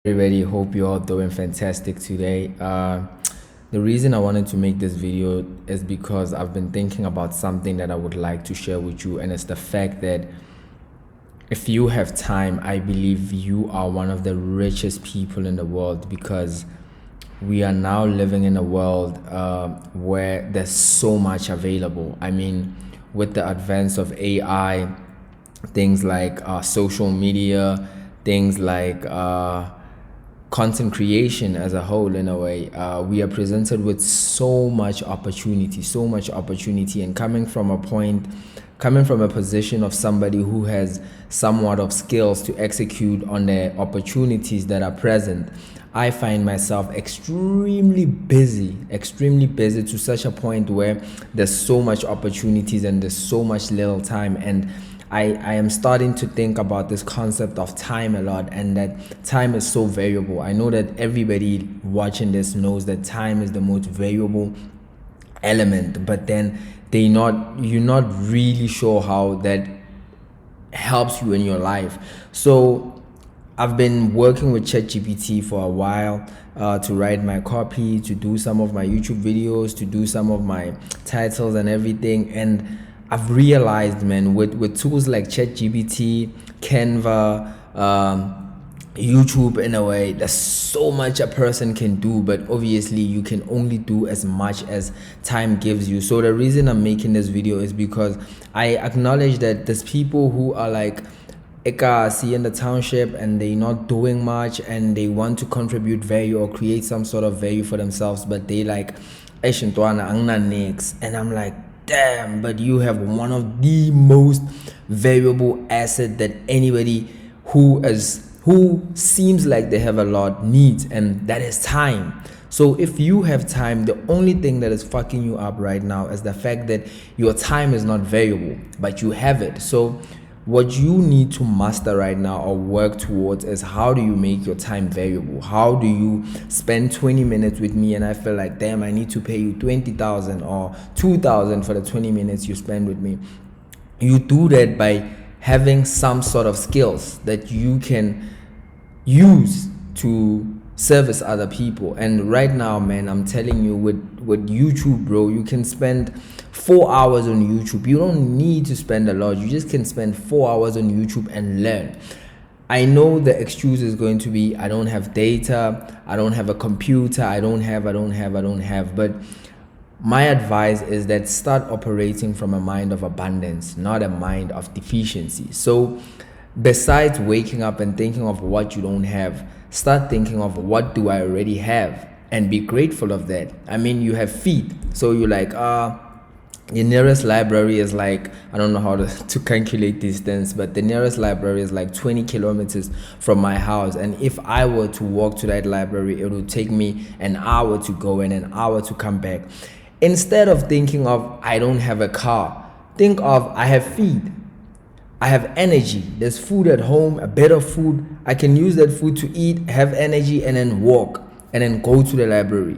Everybody, hope you're all doing fantastic today. The reason I wanted to make this video is because I've been thinking about something that I would like to share with you, and it's the fact that if you have time, I believe you are one of the richest people in the world, because we are now living in a world where there's so much available. I mean, with the advance of AI, things like social media, things like content creation as a whole, in a way, we are presented with so much opportunity, and coming from a position of somebody who has somewhat of skills to execute on the opportunities that are present, I find myself extremely busy to such a point where there's so much opportunities and there's so much little time. And I am starting to think about this concept of time a lot, and that time is so variable. I know that everybody watching this knows that time is the most variable element, but then you're not really sure how that helps you in your life. So I've been working with ChatGPT for a while to write my copy, to do some of my YouTube videos, to do some of my titles and everything. And I've realized, man, with tools like ChatGPT, Canva, YouTube, in a way, there's so much a person can do, but obviously you can only do as much as time gives you. So the reason I'm making this video is because I acknowledge that there's people who are like see in the township and they're not doing much, and they want to contribute value or create some sort of value for themselves, but they like and I'm like, damn, but you have one of the most valuable asset that anybody who seems like they have a lot needs, and that is time. So if you have time, the only thing that is fucking you up right now is the fact that your time is not valuable, but you have it. So what you need to master right now or work towards is, how do you make your time valuable? How do you spend 20 minutes with me and I feel like, damn, I need to pay you 20,000 or 2,000 for the 20 minutes you spend with me? You do that by having some sort of skills that you can use to service other people. And right now, man, I'm telling you, with YouTube, bro, you can spend 4 hours on YouTube. You don't need to spend a lot. You just can spend 4 hours on YouTube and learn. I know the excuse is going to be, I don't have data, I don't have a computer, I don't have, but my advice is that start operating from a mind of abundance, not a mind of deficiency. So besides waking up and thinking of what you don't have, start thinking of, what do I already have, and be grateful of that. I mean, you have feet, so you're like, your nearest library is like, I don't know how to calculate distance, but the nearest library is like 20 kilometers from my house, and if I were to walk to that library, it would take me an hour to go and an hour to come back. Instead of thinking of, I don't have a car, think of, I have feet, I have energy, there's food at home, a bit of food, I can use that food to eat, have energy, and then walk, and then go to the library.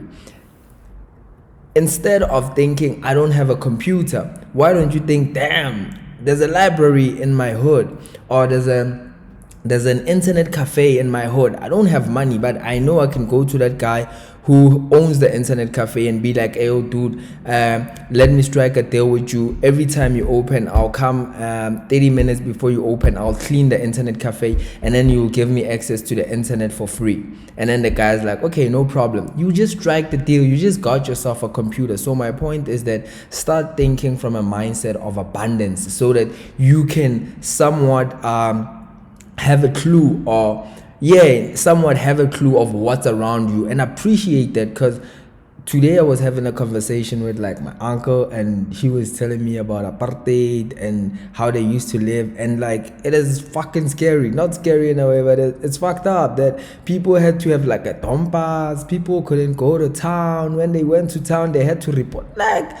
Instead of thinking, I don't have a computer, why don't you think, damn, there's a library in my hood, or there's an internet cafe in my hood. I don't have money, but I know I can go to that guy who owns the internet cafe and be like, hey, yo, dude, let me strike a deal with you. Every time you open, I'll come 30 minutes before you open. I'll clean the internet cafe, and then you'll give me access to the internet for free. And then the guy's like, okay, no problem. You just strike the deal. You just got yourself a computer. So my point is that start thinking from a mindset of abundance, so that you can somewhat have a clue, or somewhat have a clue of what's around you, and appreciate that. Because today I was having a conversation with like my uncle, and he was telling me about apartheid and how they used to live, and like, it is fucking scary. Not scary in a way, but it's fucked up that people had to have like a dompas. People couldn't go to town. When they went to town, they had to report, like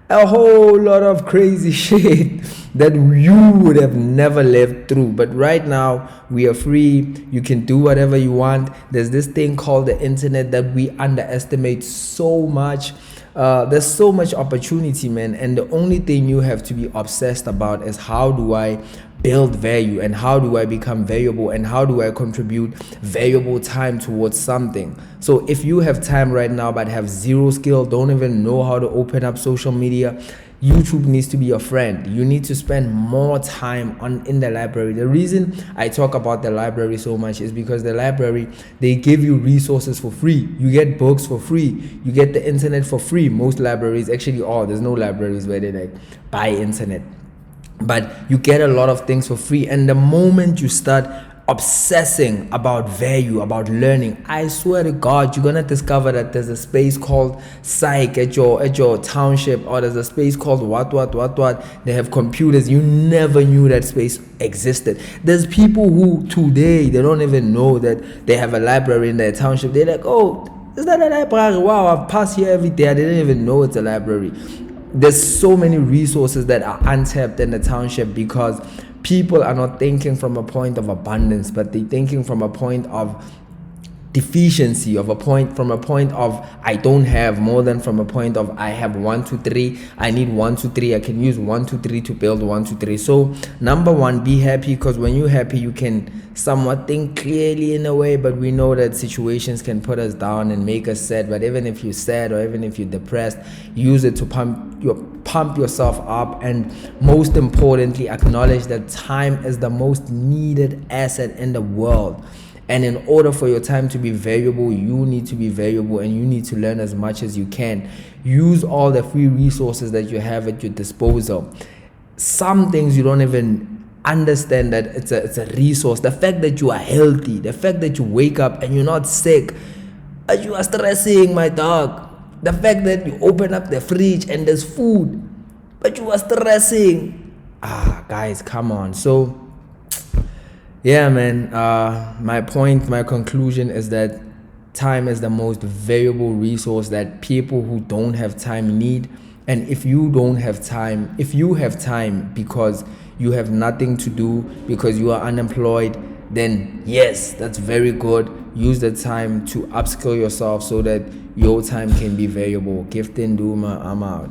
a whole lot of crazy shit that you would have never lived through. But right now we are free. You can do whatever you want. There's this thing called the internet that we underestimate so much. there's so much opportunity, man, and the only thing you have to be obsessed about is how do I build value, and how do I become valuable, and how do I contribute valuable time towards something. So if you have time right now but have zero skill, don't even know how to open up social media, YouTube needs to be your friend. You need to spend more time in the library. The reason I talk about the library so much is because the library, they give you resources for free. You get books for free. You get the internet for free. Most libraries, actually all, there's no libraries where they like buy internet. But you get a lot of things for free. And the moment you start obsessing about value, about learning, I swear to God, you're gonna discover that there's a space called psych at your township, or there's a space called what. They have computers. You never knew that space existed. There's people who today, they don't even know that they have a library in their township. They're like, oh, is that a library? Wow, I've passed here every day. I didn't even know it's a library. There's so many resources that are untapped in the township because people are not thinking from a point of abundance, but they're thinking from a point of deficiency, from a point of I don't have, more than from a point of I have 1 2 3, I need 1 2 3, I can use 1 2 3 to build 1 2 3. So number one, be happy, because when you're happy you can somewhat think clearly in a way. But we know that situations can put us down and make us sad. But even if you're sad, or even if you're depressed, use it to pump yourself up. And most importantly, acknowledge that time is the most needed asset in the world. And in order for your time to be valuable, you need to be valuable, and you need to learn as much as you can. Use all the free resources that you have at your disposal. Some things you don't even understand that it's a resource. The fact that you are healthy, the fact that you wake up and you're not sick, but you are stressing, my dog. The fact that you open up the fridge and there's food, but you are stressing. Guys, come on. So yeah, man, my conclusion is that time is the most valuable resource that people who don't have time need. And if you have time because you have nothing to do, because you are unemployed, then yes, that's very good. Use the time to upskill yourself so that your time can be valuable. Gifting Duma, I'm out.